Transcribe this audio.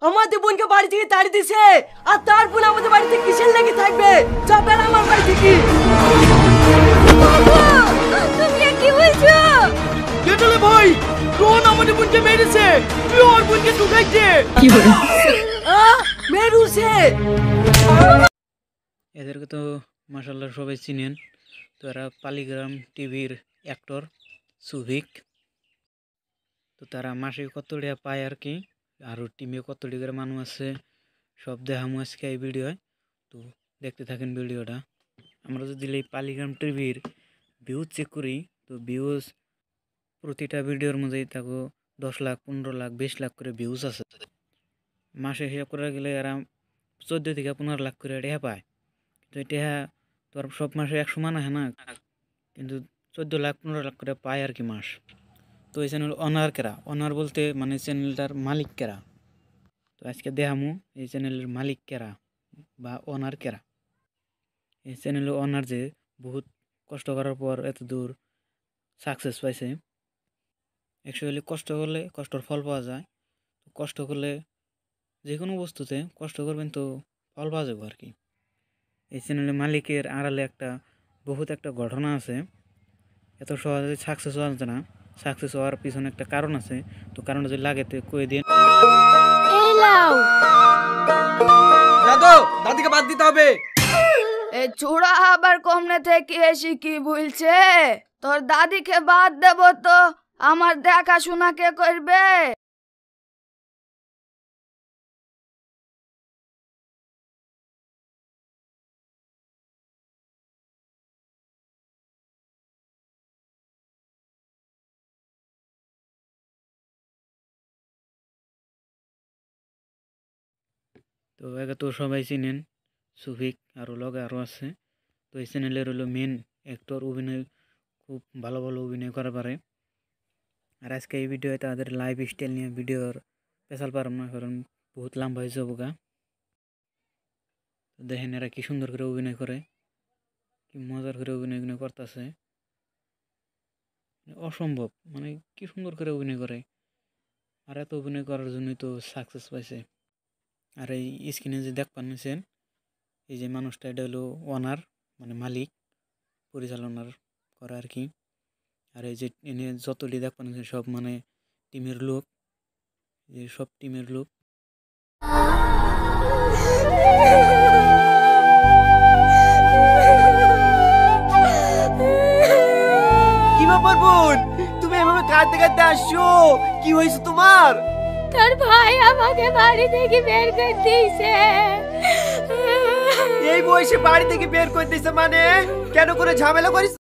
আমাদের বোনকে বাড়ি থেকে তাড়ি দিছে আর তার বোন আমাদের বাড়িতে কিসের লেগে থাকবে? যাবেন আমার বাড়ি থেকে। তুমি কি বলছো? কেটলে ভাই রোহন আমাদের বোনকে মেরেছে, তুই ওর বোনকে ঢুকাইছে। কি বলে? মেরুছে। এদেরকে তো মাশাআল্লাহ সবাই চিনেন। তো এরা পালিগ্রাম টিভির অ্যাক্টর সুভিক। তো তারা মাসে কত টাকা পায় আর কি, আর টিমে কত টাকার মানুষ আছে সব দেখামো আজকে এই ভিডিওয়। তো দেখতে থাকেন ভিডিওটা। আমরা যদি এই পালিগ্রাম টিভির ভিউজ চেক করি, তো ভিউজ প্রতিটা ভিডিওর মধ্যেই থাকো 10 লাখ 15 লাখ 20 লাখ করে ভিউজ আছে। মাসে হিসাব করে গেলে এরা 14 থেকে 15 লাখ করে টাকা পায়। তো এটা তো আর সব মাসে 100 মান হয় না, কিন্তু 14 লাখ 15 লাখ করে পায় আর কি মাস। তো এই চ্যানেল অনার কেরা, অনার বলতে মানে চ্যানেলটার মালিক কেরা। তো আজকে দেখামু এই চ্যানেলের মালিক কেরা বা অনার কেরা। এই চ্যানেলের অনার যে বহুত কষ্ট করার পর এত দূর সাকসেস পাইছে। অ্যাকচুয়ালি কষ্ট করলে কষ্টর ফল পাওয়া যায়। কষ্ট করলে যে কোনো বস্তুতে কষ্ট করবেন তো ফল পাওয়া যাবে আর কি। এই চ্যানেলের মালিকের আড়ালে বহুত একটা ঘটনা আছে। এত সহজে সাকসেস হওয়া যাচ্ছে না, সাকসেস হওয়ার পিছনে একটা কারণ আছে। তো কারণটা যদি লাগে তো কয়ে দিন। দাদু দাদিকে বাদ দিতে হবে। এই চূড়া আবার কমনে থেকে এসে কি বলছে? তোর দাদিকে বাদ দেব তো আমার দেখাশোনা কে করবে? তো একে তো সবাই চিনেন সুফিক, আরও লগে আরও আছে। তো এই চ্যানেলের হলো মেন অ্যাক্টর, অভিনয় খুব ভালো ভালো অভিনয় করা পারে। আর আজকে এই ভিডিওতে তাদের লাইফ স্টাইল নিয়ে ভিডিওর পেশাল পারম না, কারণ বহুত লম্বা হয়েছে বোকা। দেখেন এরা কি সুন্দর করে অভিনয় করে, কি মজার করে অভিনয় করতেছে, অসম্ভব, মানে কি সুন্দর করে অভিনয় করে। আর এত অভিনয় করার জন্যই তো সাকসেস পাইছে। আর এই স্ক্রিনে যে দেখ পাচ্ছেন এই যে মানুষটা, এটা হলো ওনার মানে মালিক, পরিচালনার করা আর কি। আর এই যে এনে যতটি দেখ পাচ্ছেন সব মানে টিমের লোক, এই সব টিমের লোক। কি ব্যাপার বোন, তুমি এভাবে কাঁদতে কাঁদতে আসছো, কি হয়েছে তোমার? তোর ভাই আমাকে বাড়ি থেকে বের করে দিয়েছে। এই বয়সে বাড়ি থেকে বের করে দিয়েছে মানে? কেন করে ঝামেলা করিস?